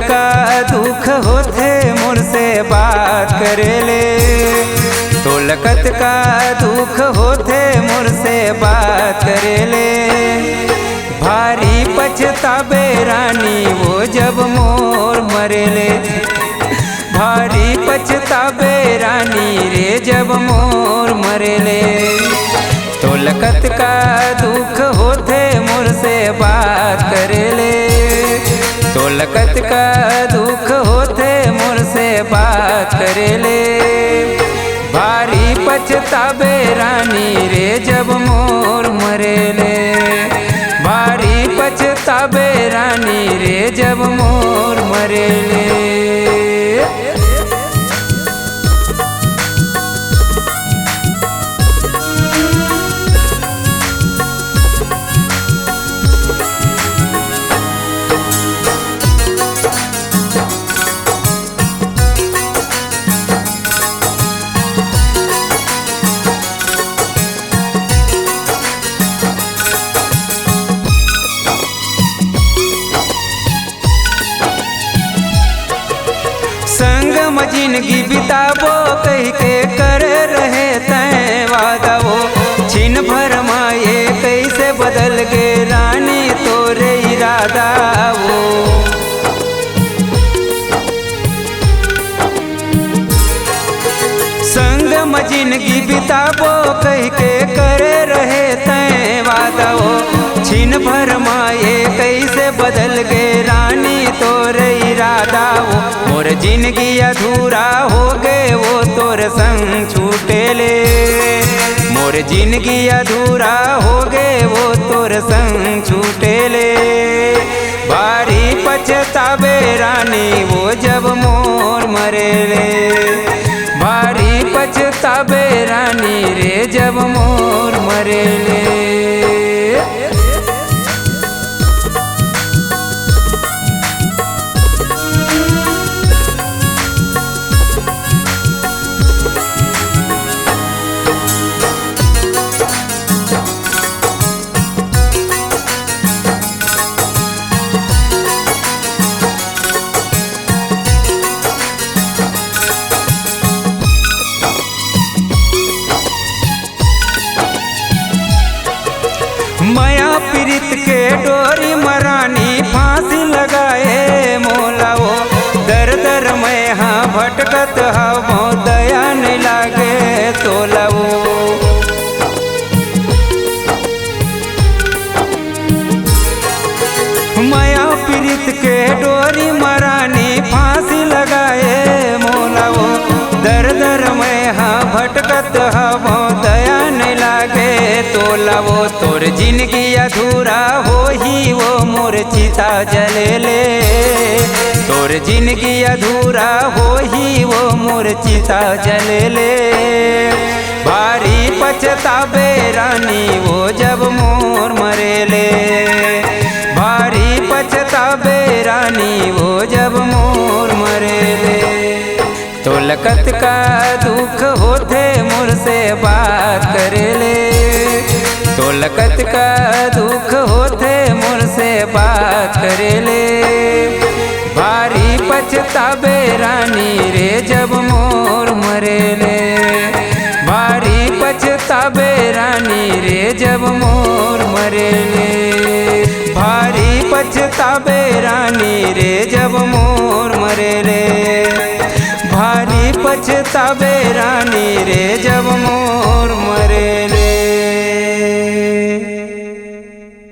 का दुख होते मुझसे बात करे ले। तोलकत का दुख होते मुझसे बात करे ले। भारी पछतावे रानी वो जब मोर मरेले। भारी पछतावे रानी रे जब मोर मरेले। तोलकत का दुख होते मुझसे बात करेले। तोलकत का दुख होते मुझसे बात करेले। भारी पछतावे रानी रे जब मोर मरेले। भारी पछतावे रानी रे जब मोर मरेले। संग जिंदगी बिताबो कह के कर रहे तय वादा वो। छिन भर माए कैसे बदल गे रानी तोरे इरादा वो। संग जिंदगी बिताबो कह के कर रहे तय वादा वो। छिन भर माए कैसे बदल गे रानी तोरे इरादा वो। मोर जिंदगी अधूरा हो गए वो तोर संग छूटे ले। मोर जिंदगी अधूरा हो गए वो तोर संग छूटे ले। भारी पछतावे रानी वो जब मोर मरेले। भारी पछतावे रानी रे जब मोर मरेले। माया पीरित के डोरी मरानी फांसी लगाए मोला वो। दर दर मैं हाँ भटकत हवो दया नहीं लागे तोला वो। माया पीरित के डोरी मरानी फांसी लगाए मोला वो। दर दर मैं हाँ भटकत हवो दया नहीं लागे तोला वो। तोर जिंदगी अधूरा हो ही वो मोर चिता जले ले। तोर जिंदगी अधूरा हो ही वो मोर चिता जले ले। भारी पछतावे रानी वो जब मोर मरेले। भारी पछतावे रानी वो जब मोर मरेले। तोलकत का दुख होते मुझसे बात करेले। तोलकत का दुख होते मुझसे बात करेले। भारी पछतावे रानी रे जब मोर मरेले। भारी पछतावे रानी रे जब मोर मरेले। भारी पछतावे रानी रे जब मोर मरेले। भारी पछतावे रानी रे जब मोर मरेले।